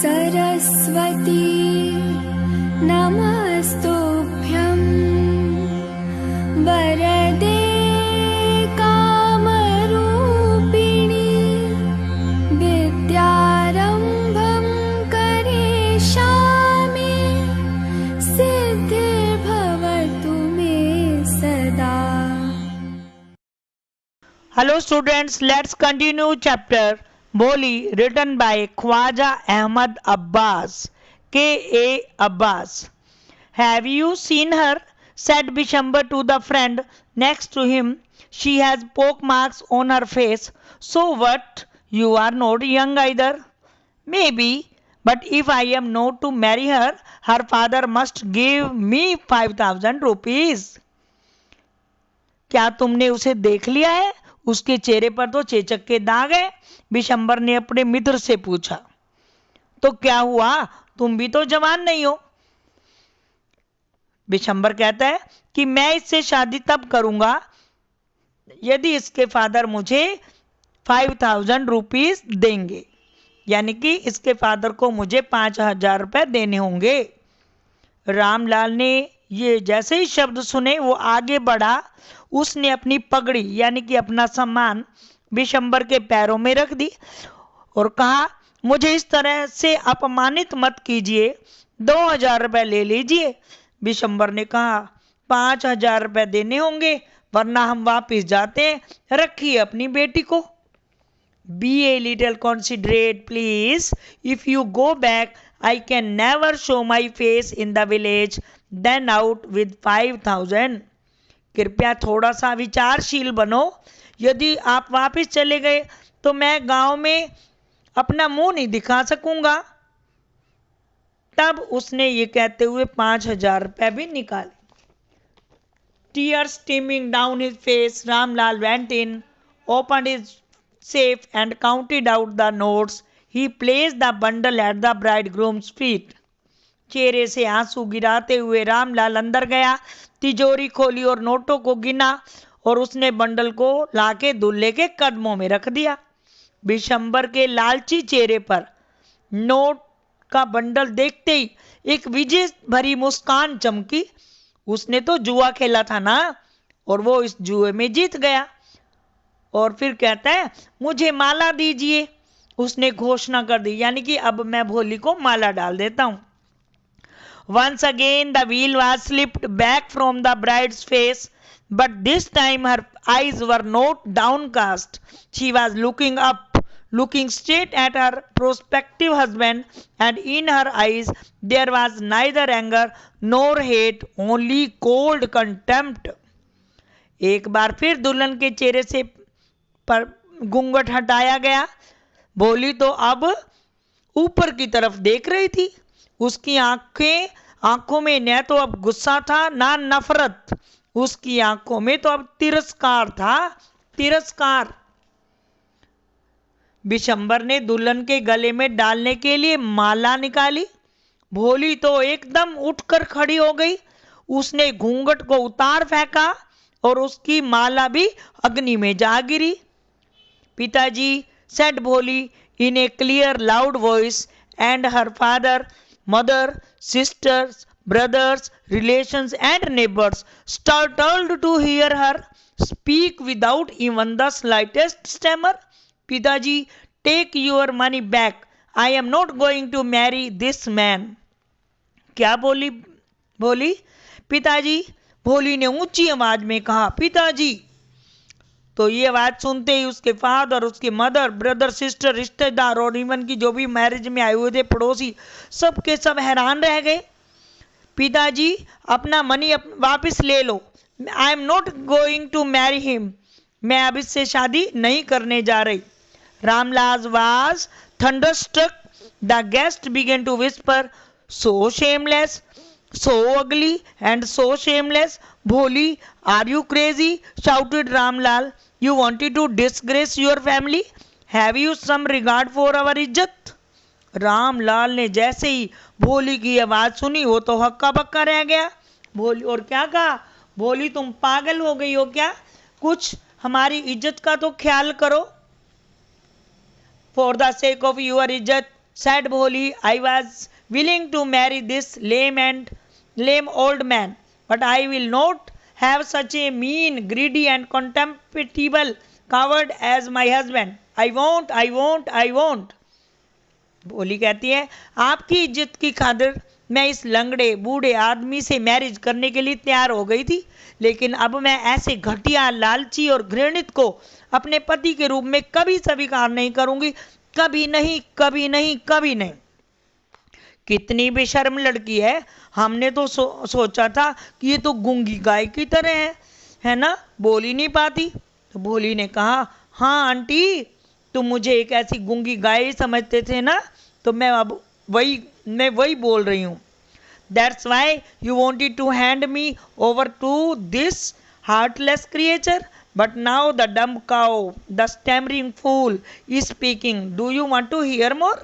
सरस्वती नमस्तुभ्यं वरदे कामरूपिणि विद्यारम्भं करिष्यामि सिद्धिर्भवतु मे सदा। Hello students, let's continue chapter Boli written by Khwaja Ahmad Abbas, K.A. Abbas. Have you seen her? Said Bishambar to the friend next to him. She has pock marks on her face. So what? You are not young either. Maybe, but if I am not to marry her, her father must give me 5,000 rupees. क्या तुमने उसे देख लिया है? उसके चेहरे पर तो चेचक के दाग है। बिशंबर ने अपने मित्र से पूछा। तो क्या हुआ? तुम भी तो जवान नहीं हो। बिशंबर कहता है कि मैं इससे शादी तब करूंगा यदि इसके फादर मुझे 5,000 रुपीस देंगे, यानी कि इसके फादर को मुझे 5,000 रुपए देने होंगे। रामलाल ने ये जैसे ही शब्द सुने वो आगे बढ़ा। उसने अपनी पगड़ी यानी कि अपना सम्मान बिशंबर के पैरों में रख दी और कहा, मुझे इस तरह से अपमानित मत कीजिए, 2,000 रुपए ले लीजिए। बिशंबर ने कहा, 5,000 रुपए देने होंगे वरना हम वापिस जाते हैं, रखिए अपनी बेटी को। Be a little considerate please. If you go back, I can never show my face in the village, then out with 5,000. कृपया थोड़ा सा विचारशील बनो। यदि आप वापस चले गए तो मैं गांव में अपना मुंह नहीं दिखा सकूंगा। तब उसने ये कहते हुए 5,000 रुपए भी निकाले। Tears streaming down his face, Ramlal went in, opened his safe and counted out the notes. He placed the bundle at the bridegroom's feet. चेहरे से आंसू गिराते हुए रामलाल अंदर गया, तिजोरी खोली और नोटों को गिना और उसने बंडल को लाके दूल्हे के कदमों में रख दिया। बिशंबर के लालची चेहरे पर नोट का बंडल देखते ही एक विजय भरी मुस्कान चमकी। उसने तो जुआ खेला था ना, और वो इस जुए में जीत गया। और फिर कहता है, मुझे माला दीजिए। उसने घोषणा कर दी, यानी कि अब मैं भोली को माला डाल देता हूं। Once again the wheel was slipped back from the bride's face, but this time her eyes were not downcast. She was looking up, looking straight at her prospective husband, and in her eyes there was neither anger nor hate, only cold contempt. एक बार फिर दुल्हन के चेहरे से पर घूंघट हटाया गया। भोली तो अब ऊपर की तरफ देख रही थी। उसकी आंखों में न तो अब गुस्सा था ना नफरत, उसकी आंखों में तो अब तिरस्कार था, तिरस्कार। बिशंबर ने दुल्हन के गले में डालने के लिए माला निकाली। भोली तो एकदम उठकर खड़ी हो गई। उसने घूंघट को उतार फेंका और उसकी माला भी अग्नि में जा गिरी। पिताजी, said Bholi in a clear, loud voice, and her father, mother, sisters, brothers, relations, and neighbors, startled to hear her speak without even the slightest stammer. Pitaji, take your money back. I am not going to marry this man. क्या बोली भोली? पिताजी, भोली ने ऊंची आवाज में कहा, पिताजी। तो ये आवाज सुनते ही उसके फादर, उसके मदर, ब्रदर, सिस्टर, रिश्तेदार और इवन की जो भी मैरिज में आए हुए थे पड़ोसी, सब के सब हैरान रह गए। पिताजी, अपना मनी वापस ले लो। I am not going to marry him. मैं अब इससे शादी नहीं करने जा रही। Ramlal was thunderstruck. The guest began to whisper, so shameless, so ugly and so shameless. Bholi, are you crazy? Shouted Ramlal. You wanted to disgrace your family? Have you some regard for our इज्जत? रामलाल ने जैसे ही भोली की आवाज सुनी वो तो हक्का बक्का रह गया। भोली और क्या कहा, भोली तुम पागल हो गई हो क्या? कुछ हमारी इज्जत का तो ख्याल करो। For the sake of your इज्जत, said Bholi, I was willing to marry this lame old man, but I will not have such a mean, greedy and contemptible coward as my husband. I won't. भोली कहती है, आपकी इज्जत की खातिर मैं इस लंगड़े बूढ़े आदमी से मैरिज करने के लिए तैयार हो गई थी, लेकिन अब मैं ऐसे घटिया, लालची और घृणित को अपने पति के रूप में कभी स्वीकार नहीं करूंगी, कभी नहीं, कभी नहीं, कभी नहीं। कितनी बेशर्म लड़की है, हमने तो सोचा था कि ये तो गूंगी गाय की तरह है ना, बोल ही नहीं पाती। तो भोली ने कहा, हाँ आंटी, तुम मुझे एक ऐसी गूंगी गाय समझते थे ना, तो मैं वही बोल रही हूँ। That's why you wanted to hand me over to this heartless creature. But now the dumb cow, the stammering fool is speaking. Do you want to hear more?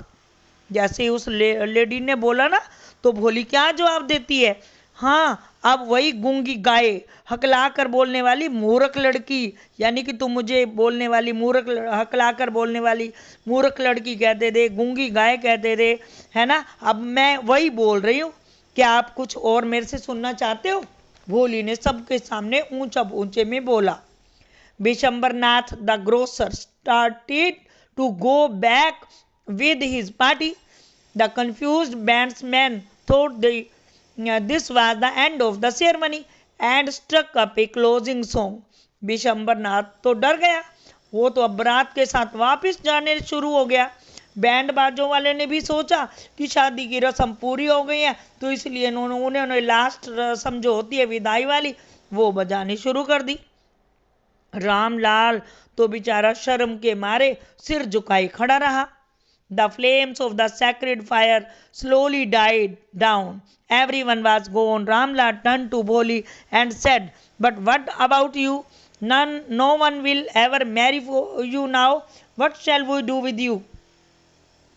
जैसे उस लेडी ने बोला ना, तो भोली क्या जवाब देती है, हाँ अब वही गूंगी गाय, हकलाकर बोलने वाली मूर्ख लड़की, यानी कि तुम मुझे बोलने वाली मूर्ख, हकलाकर बोलने वाली मूर्ख लड़की कहते थे, गूंगी गाय कहते थे, है ना, अब मैं वही बोल रही हूँ। क्या आप कुछ और मेरे से सुनना चाहते हो? भोली ने सबके सामने ऊंचे में बोला। Bishambarnath the grocer started to go back with his party. The confused bandsman thought this was the end of the ceremony and struck up a closing song. बिशंबरनाथ तो डर गया, वो तो अब बारात के साथ वापस जाने शुरू हो गया। बैंड बाजों वाले ने भी सोचा कि शादी की रस्म पूरी हो गई है, तो इसलिए उन्होंने लास्ट रस्म जो होती है विदाई वाली, वो बजानी शुरू कर दी। रामलाल तो बेचारा शर्म के मारे सिर झुकाए खड़ा रहा। The flames of the sacred fire slowly died down. Everyone was gone. Ramlal turned to Bholi and said, but what about you? No one will ever marry for you now. What shall we do with you?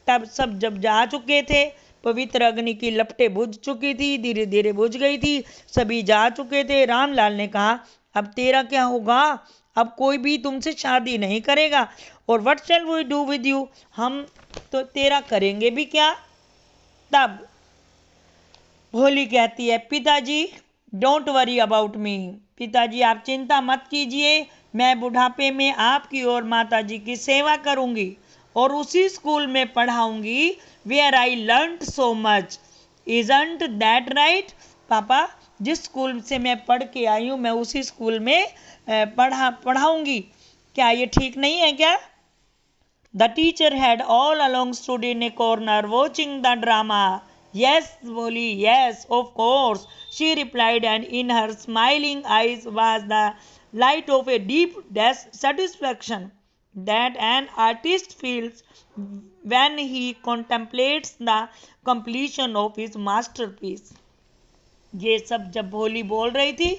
तब सब जब जा चुके थे, पवित्र अग्नि की लपटें बुझ चुकी थी, धीरे धीरे बुझ गई थी, सभी जा चुके थे। रामलाल ने कहा, अब तेरा क्या होगा? अब कोई भी तुमसे शादी नहीं करेगा। और what shall we do with you, हम तो तेरा करेंगे भी क्या? तब भोली कहती है, पिताजी डोंट वरी अबाउट मी, पिताजी आप चिंता मत कीजिए, मैं बुढ़ापे में आपकी और माताजी की सेवा करूंगी और उसी स्कूल में पढ़ाऊंगी where I learned so much. Isn't that right? पापा, जिस स्कूल से मैं पढ़ के आई हूँ, मैं उसी स्कूल में पढ़ाऊंगी, क्या ये ठीक नहीं है क्या? The teacher had all along stood in a corner watching the drama. Yes, Bholi, yes, of course, she replied, and in her smiling eyes was the light of a deep satisfaction that an artist feels when he contemplates the completion of his masterpiece. ये सब जब भोली बोल रही थी,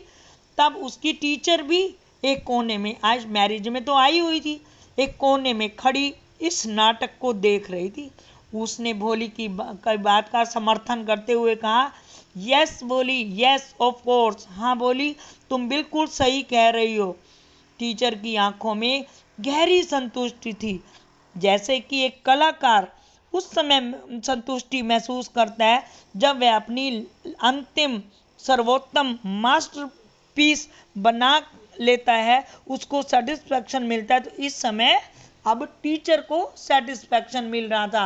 तब उसकी teacher भी एक कोने में, आज मैरिज में तो आई हुई थी, एक कोने में खड़ी इस नाटक को देख रही थी। उसने भोली की बात का समर्थन करते हुए कहा, यस भोली, यस ऑफ कोर्स, हाँ भोली तुम बिल्कुल सही कह रही हो। टीचर की आंखों में गहरी संतुष्टि थी, जैसे कि एक कलाकार उस समय संतुष्टि महसूस करता है जब वह अपनी अंतिम सर्वोत्तम मास्टरपीस बना लेता है, उसको सेटिस्फैक्शन मिलता है। तो इस समय अब टीचर को सेटिस्फैक्शन मिल रहा था।